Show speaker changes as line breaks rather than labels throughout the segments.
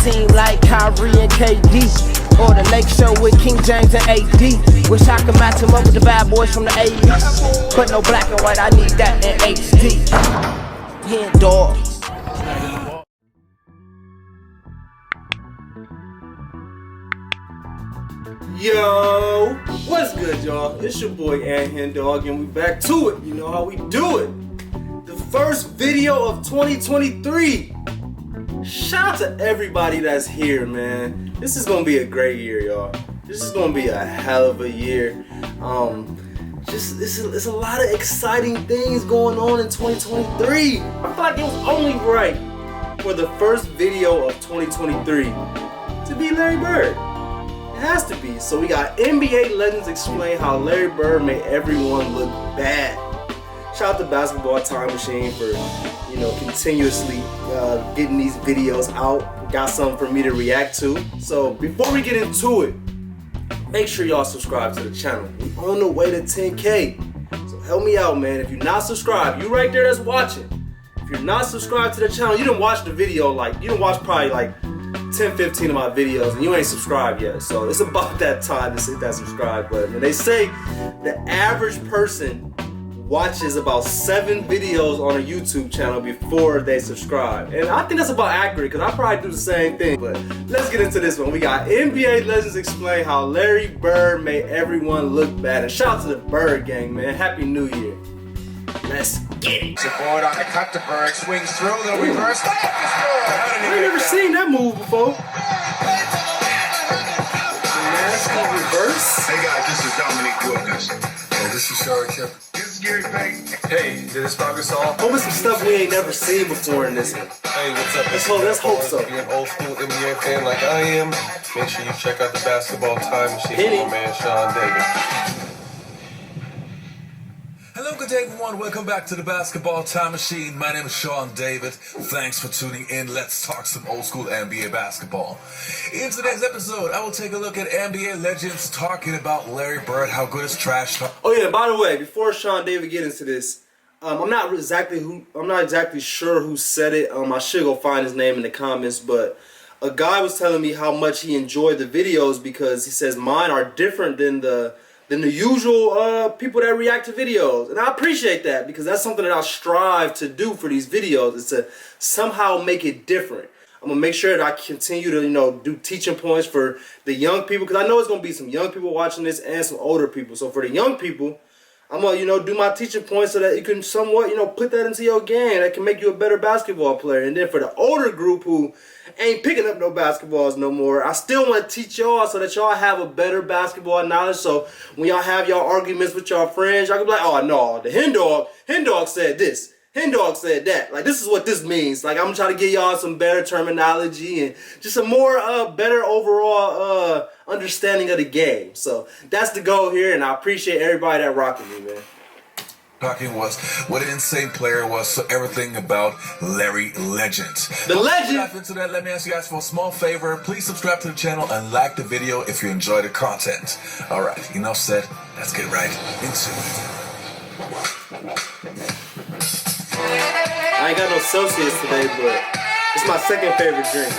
team like Kyrie and KD. Or the Lake Show with King James and AD. Wish I could match him up with the bad boys from the 80s. But no black and white, I need that in HD. HenDawgz.
Yo, what's good, y'all? It's your boy HenDawg, and we back to it. You know how we do it. The first video of 2023. Shout out to everybody that's here, man. This is gonna be a great year, y'all. This is gonna be a hell of a year. It's a lot of exciting things going on in 2023. I feel like it was only right for the first video of 2023 to be Larry Bird. It has to be. So we got NBA legends explain how Larry Bird made everyone look bad. Shout out to Basketball Time Machine for, continuously getting these videos out. Got something for me to react to. So before we get into it, make sure y'all subscribe to the channel. We're on the way to 10K. So help me out, man. If you're not subscribed, you right there that's watching. If you're not subscribed to the channel, you didn't watch the video, you didn't watch probably 10, 15 of my videos and you ain't subscribed yet. So it's about that time to hit that subscribe button. And they say the average person watches about 7 videos on a YouTube channel before they subscribe. And I think that's about accurate because I probably do the same thing. But let's get into this one. We got NBA legends explain how Larry Bird made everyone look bad. And shout out to the Bird gang, man. Happy New Year. Let's get it.
Support on the cut to Bird, swings through, the reverse.
I ain't never seen that move before. Nasty reverse.
Hey guys, this is Dominic Wilkins. Oh, this is Sean Kemp. This is Gary Payton. Hey, did this progress all?
Hope some stuff we ain't never seen before in this one.
Hey, what's up?
Let's hope so.
If you're an old school NBA fan like I am, make sure you check out the Basketball Time Machine with my man Sean David.
Hello, good day everyone. Welcome back to the Basketball Time Machine. My name is Sean David. Thanks for tuning in. Let's talk some old school NBA basketball. In today's episode, I will take a look at NBA legends talking about Larry Bird, how good is trash talk.
Oh yeah, by the way, before Sean David get into this, I'm not exactly sure who said it. I should go find his name in the comments, but a guy was telling me how much he enjoyed the videos because he says mine are different than the usual people that react to videos. And I appreciate that because that's something that I strive to do for these videos, is to somehow make it different. I'm going to make sure that I continue to, do teaching points for the young people, because I know it's going to be some young people watching this and some older people. So for the young people, I'm going to, do my teaching points so that you can somewhat, put that into your game. That can make you a better basketball player. And then for the older group who ain't picking up no basketballs no more, I still want to teach y'all so that y'all have a better basketball knowledge. So when y'all have y'all arguments with y'all friends, y'all can be like, oh no, the HenDawg said this. HenDawg said that. Like, this is what this means. Like, I'm trying to give y'all some better terminology and just a more better overall understanding of the game. So that's the goal here, and I appreciate everybody that rocking me, man.
Talking was what an insane player was, so everything about Larry Legend.
The legend!
After into that, let me ask you guys for a small favor. Please subscribe to the channel and like the video if you enjoy the content. Alright, enough said. Let's get right into it.
I ain't got no Celsius today, but it's my second favorite drink.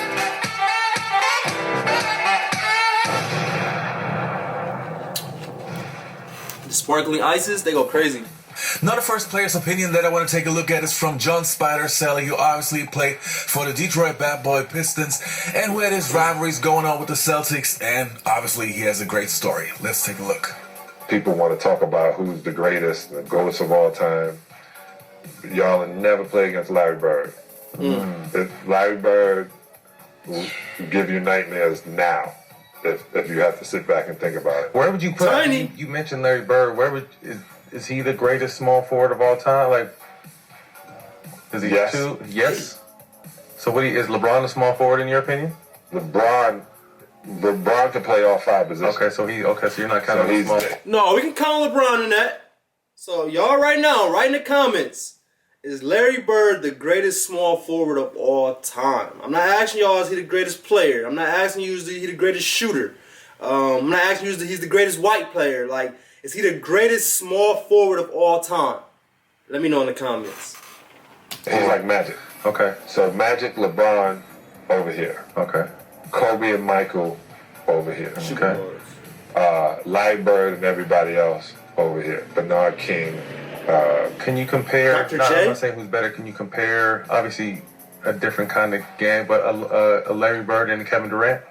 The sparkling ices, they go crazy.
Now the first player's opinion that I want to take a look at is from John Spider Salley, who obviously played for the Detroit Bad Boy Pistons and who had his rivalries going on with the Celtics, and obviously he has a great story. Let's take a look.
People want to talk about who's the greatest, the GOATs of all time. Y'all will never play against Larry Bird. Larry Bird will give you nightmares now if you have to sit back and think about it.
Where would you put
Tiny.
You mentioned Larry Bird. Is he the greatest small forward of all time? Like, is he
Yes.
two? Yes. So is LeBron a small forward in your opinion?
LeBron can play all 5 positions.
So you're not kind of
he's
small.
No, we can count LeBron in that. So y'all right now, write in the comments, is Larry Bird the greatest small forward of all time? I'm not asking y'all is he the greatest player. I'm not asking you is he the greatest shooter. I'm not asking you is he's the greatest white player. Like, is he the greatest small forward of all time? Let me know in the comments.
He's like Magic.
Okay.
So Magic, LeBron, over here.
Okay.
Kobe and Michael over here.
Okay.
Larry Bird and everybody else over here. Bernard King.
Can you compare?
Dr.
I'm
J?
not saying who's better. Can you compare? Obviously, a different kind of game, but a Larry Bird and Kevin Durant.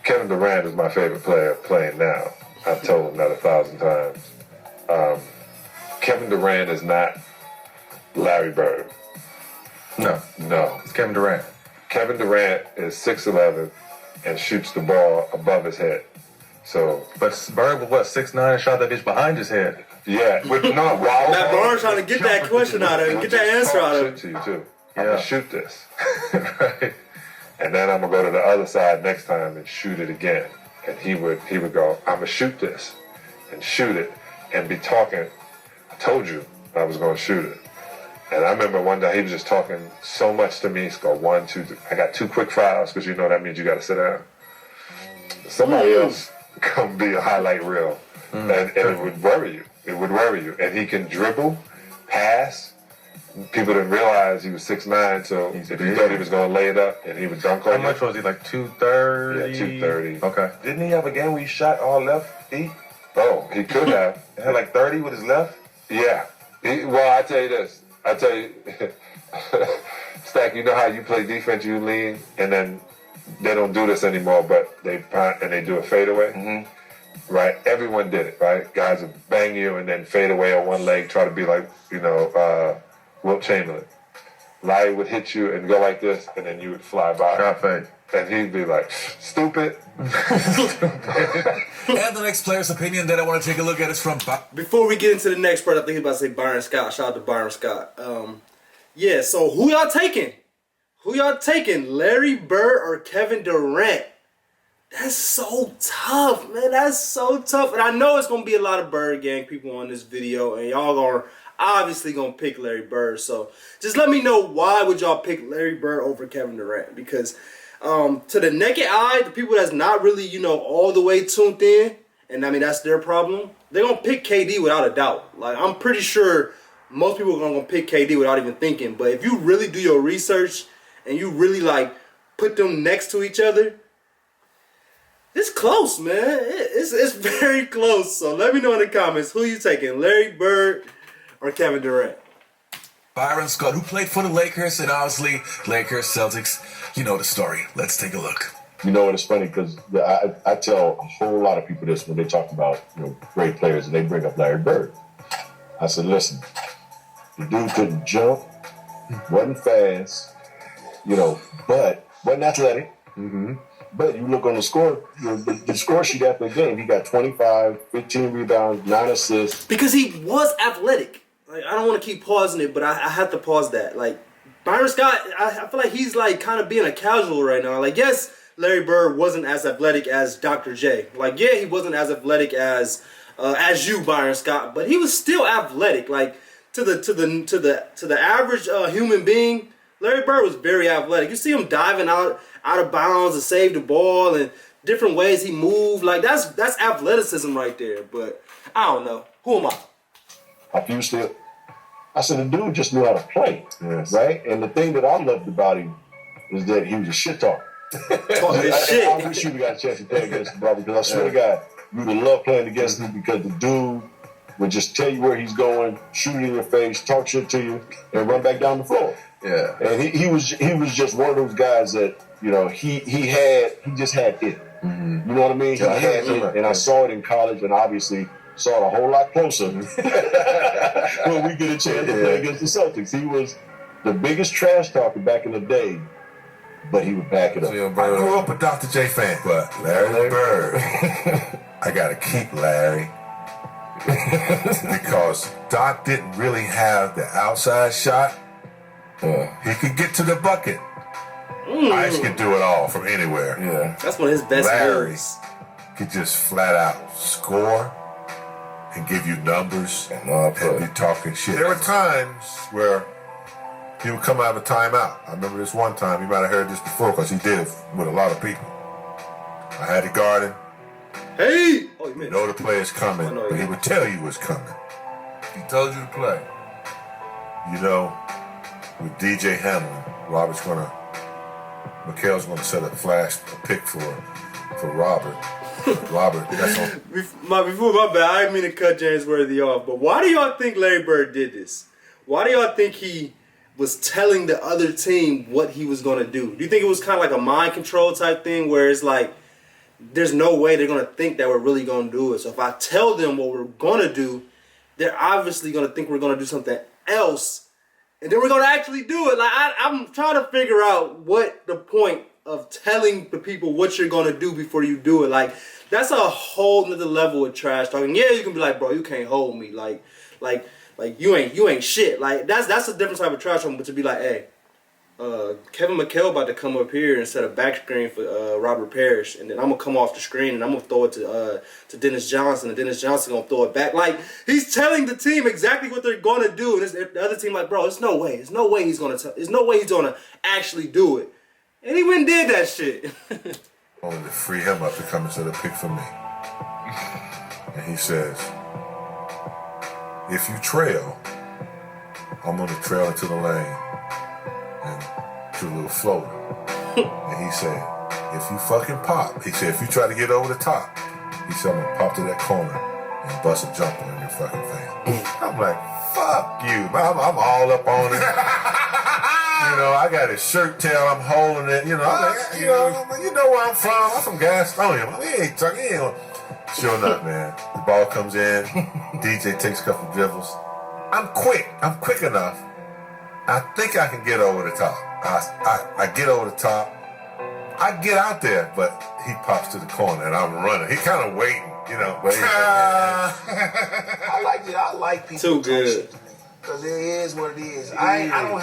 Kevin Durant is my favorite player playing now. I've told him that 1,000 times. Kevin Durant is not Larry Bird.
No,
No.
it's Kevin Durant.
Kevin Durant is 6'11" and shoots the ball above his head. So,
But Bird was what, 6'9" and shot that bitch behind his head.
yeah. But no, wow.
Matt Barnes trying to get that question out of him, get that answer out of him.
To you too. I'm
Yeah.
gonna shoot this,
Right.
and then I'm gonna go to the other side next time and shoot it again. And he would go, I'm gonna shoot this, and shoot it, and be talking. I told you I was gonna shoot it. And I remember one day he was just talking so much to me. He's go 1, 2, 3. I got 2 quick fouls because you know that means you got to sit down. Somebody else come be a highlight reel, and it would worry you. It would worry you. And he can dribble, pass. People didn't realize he was 6'9", so if you thought he was going to lay it up, and he would dunk on
How
you.
much was he? Like 230?
Yeah, 230.
Okay.
Didn't he have a game where he shot all left feet?
Oh, he could have.
He had like 30 with his left?
Yeah. Well, I tell you this. I tell you, Stack, you know how you play defense, you lean, and then they don't do this anymore, but they do a fadeaway. Right? Everyone did it, right? Guys would bang you and then fade away on one leg, try to be like, Wilt Chamberlain. Larry would hit you and go like this, and then you would fly by.
Shot fade.
And he'd be like, stupid.
And the next player's opinion that I want to take a look at is from
Before we get into the next part, I think he's about to say Byron Scott. Shout out to Byron Scott. Yeah, so who y'all taking? Who y'all taking? Larry Bird or Kevin Durant? That's so tough, man. That's so tough. And I know it's going to be a lot of Bird gang people on this video, and y'all are obviously going to pick Larry Bird. So just let me know, why would y'all pick Larry Bird over Kevin Durant? Because to the naked eye, the people that's not really, all the way tuned in, and I mean, that's their problem, they're going to pick KD without a doubt. Like, I'm pretty sure most people are going to pick KD without even thinking. But if you really do your research and you really, put them next to each other, it's close, man. It's very close. So let me know in the comments, who you taking, Larry Bird or Kevin Durant?
Byron Scott, who played for the Lakers, and obviously Lakers, Celtics. You know the story. Let's take a look.
You know, it's funny because I tell a whole lot of people this when they talk about great players, and they bring up Larry Bird. I said, listen, the dude couldn't jump, wasn't fast, but wasn't athletic. But you look on the score, the score sheet after the game, he got 25, 15 rebounds, 9 assists.
Because he was athletic. Like, I don't want to keep pausing it, but I have to pause that. Like, Byron Scott, I feel like he's kind of being a casual right now. Like, yes, Larry Bird wasn't as athletic as Dr. J. Like, yeah, he wasn't as athletic as you, Byron Scott, but he was still athletic. Like, to the average human being, Larry Bird was very athletic. You see him diving out of bounds to save the ball, and different ways he moved. Like, that's athleticism right there. But I don't know. Who am I?
I said, the dude just knew how to play, right? And the thing that I loved about him is that he was a shit talker.
Talking this shit.
I wish you got a chance to play against him, brother, because I swear to God, you would love playing against him, because the dude would just tell you where he's going, shoot it in your face, talk shit to you, and run back down the floor.
Yeah.
And he was just one of those guys that, he just had it. You know what I mean?
Yeah,
he had it, and I saw it in college, and obviously saw it a whole lot closer when we get a chance to play against the Celtics. He was the biggest trash talker back in the day, but he would back it up.
I grew up a Dr. J fan, but Larry Bird, I got to keep Larry because Doc didn't really have the outside shot. He could get to the bucket. Ice could do it all from anywhere.
Yeah.
That's one of his best
Larry
moves.
could just flat out score and give you numbers and be talking shit. There were times where he would come out of a timeout. I remember this one time, you might have heard this before because he did it with a lot of people. I had to guard him.
Hey! Oh, you missed.
Know the player's coming,
know
but
you
he would tell you was coming. He told you to play. with DJ Hamlin. Mikhail's gonna set a pick for Robert. Robert, that's on.
My bad, I didn't mean to cut James Worthy off, but why do y'all think Larry Bird did this? Why do y'all think he was telling the other team what he was gonna do? Do you think it was kind of like a mind control type thing where it's like, there's no way they're gonna think that we're really gonna do it. So if I tell them what we're gonna do, they're obviously gonna think we're gonna do something else, and then we're gonna actually do it. Like I'm trying to figure out what the point of telling the people what you're gonna do before you do it. Like that's a whole nother level of trash talking. Yeah, you can be like, bro, you can't hold me. Like you ain't shit. Like that's a different type of trash talking. But to be like, hey. Kevin McHale about to come up here and set a back screen for Robert Parrish, and then I'm gonna come off the screen and I'm gonna throw it to Dennis Johnson, and Dennis Johnson gonna throw it back. Like he's telling the team exactly what they're gonna do, and the other team like, bro, there's no way he's gonna actually do it, and he went and did that shit.
Only to free him up to come and set a pick for me, and he says, if you trail, I'm gonna trail into the lane. And do a little floater. And he said, if you fucking pop, he said, if you try to get over the top, he said, I'm gonna pop to that corner and bust a jumper in your fucking face. I'm like, fuck you, man. I'm all up on it. You know, I got his shirt tail, I'm holding it, you know. I'm like, you know where I'm from. I'm from Gastonia. He ain't talking. Sure enough, man. The ball comes in, DJ takes a couple dribbles. I'm quick enough. I think I can get over the top. I get over the top. I get out there, but he pops to the corner and I'm running. He kind of waiting, you know.
I like people.
Too good.
Cause it is what it is. I don't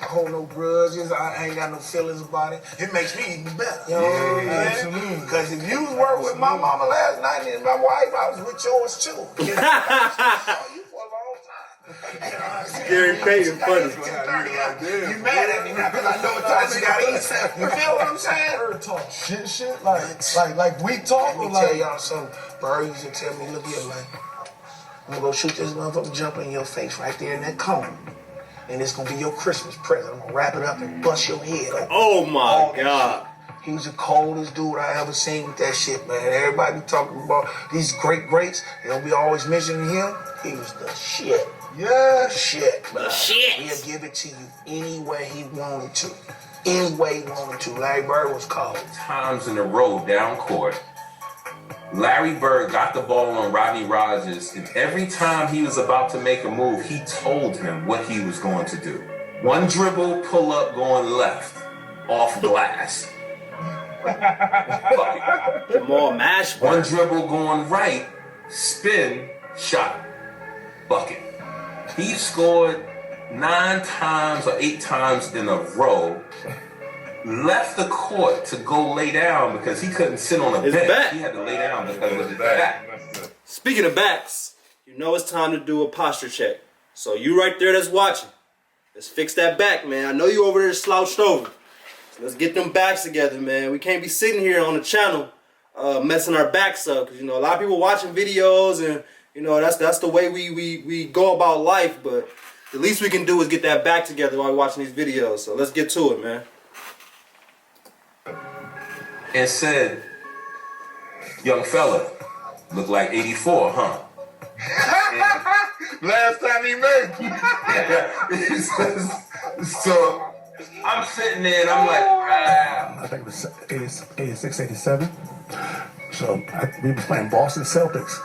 hold no grudges. I ain't got no feelings about it. It makes me even better. You know what I'm saying? Cause if you was working with my mama last night and my wife, I was with yours too. You know?
Gary Payton funny.
You mad at me now because I know what time you gotta eat. You feel what I'm saying?
Bird talk shit like we talk.
Let me tell y'all something. Bird used to tell me, look here, man. I'm gonna go shoot this motherfucking jumper in your face right there in that cone. And it's gonna be your Christmas present. I'm gonna wrap it up and bust your head open.
Oh my God.
He was the coldest dude I ever seen with that shit, man. Everybody be talking about these greats. They'll be always mentioning him. He was the shit.
Yeah.
Shit.
The shit.
He'll give it to you any way he wanted to. Any way he wanted to. Larry Bird was cold.
Times in a row down court, Larry Bird got the ball on Rodney Rogers, and every time he was about to make a move, he told him what he was going to do. One dribble, pull up, going left, off glass.
Jamal Mashburn.
One dribble, going right, spin, shot, bucket. He scored 9 times or 8 times in a row. Left the court to go lay down because he couldn't sit on a bench.
Back.
He had to lay down because of his back.
Speaking of backs, you know it's time to do a posture check. So you right there that's watching, let's fix that back, man. I know you over there slouched over. So let's get them backs together, man. We can't be sitting here on the channel messing our backs up. Because, you know, a lot of people watching videos and, you know, that's the way we go about life. But the least we can do is get that back together while we're watching these videos. So let's get to it, man.
And said, young fella, look like 84, huh?
Last time he made.
So I'm sitting there and I'm like,
I think it was 86, 87. So we were playing Boston Celtics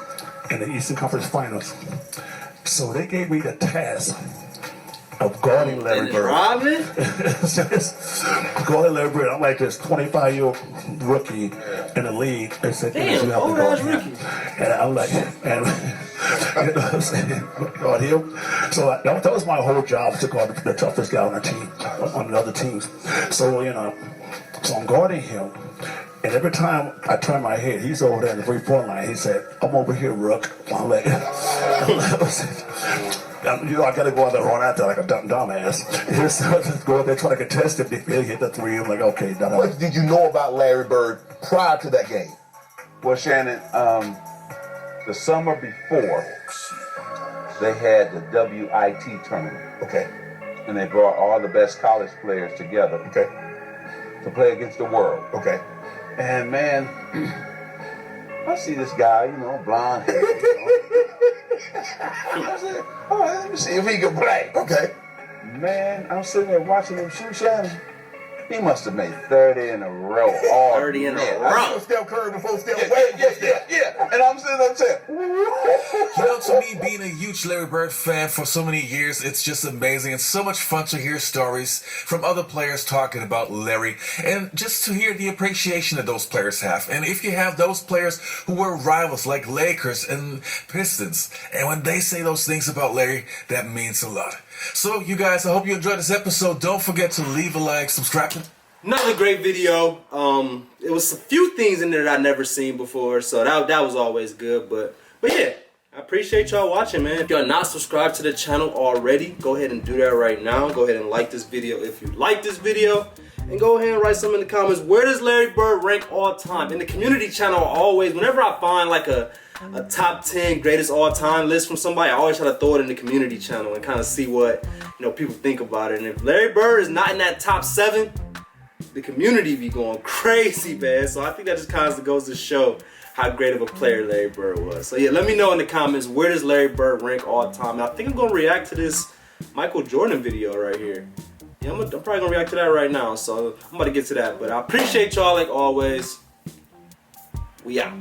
in the Eastern Conference Finals. So they gave me the task of guarding Larry Bird. Guarding Larry Bird. I'm like this 25-year-old rookie in the league. They said,
damn,
you have to guard him. And I'm like, you know what I'm saying? Guard him. So that was my whole job, to guard the toughest guy on the team, on the other teams. So, you know, so I'm guarding him. And every time I turn my head, he's over there in the 3-point line. He said, I'm over here, Rook. I'm like, you know, I gotta go out there run out there like a dumbass. Just go out there trying to contest it. They hit the 3. I'm like, okay.
What did you know about Larry Bird prior to that game?
Well, Shannon, the summer before, they had the WIT tournament.
Okay.
And they brought all the best college players together.
Okay.
To play against the world.
Okay.
And man, I see this guy, you know, blonde hair. You know. I said, all right, let me see if he can play.
Okay.
Man, I'm sitting there watching him shoot shot. He must have made 30 in a row. All
30 in a row. Steph Curry before Steph.
Yeah. And I'm sitting there saying,
you know, to me, being a huge Larry Bird fan for so many years, it's just amazing and so much fun to hear stories from other players talking about Larry and just to hear the appreciation that those players have. And if you have those players who were rivals like Lakers and Pistons, and when they say those things about Larry, that means a lot. So, you guys, I hope you enjoyed this episode. Don't forget to leave a like, subscribe.
Another great video. It was a few things in there that I'd never seen before, so that was always good. But yeah, I appreciate y'all watching, man. If y'all not subscribed to the channel already, go ahead and do that right now. Go ahead and like this video if you like this video. And go ahead and write something in the comments. Where does Larry Bird rank all time? In the community channel, always, whenever I find like a top 10 greatest all-time list from somebody, I always try to throw it in the community channel and kind of see what people think about it. And if Larry Bird is not in that top 7, the community be going crazy, man. So I think that just kind of goes to show how great of a player Larry Bird was. So yeah, let me know in the comments, where does Larry Bird rank all time? And I think I'm gonna react to this Michael Jordan video right here. Yeah, I'm probably gonna react to that right now. So I'm about to get to that. But I appreciate y'all like always. We out.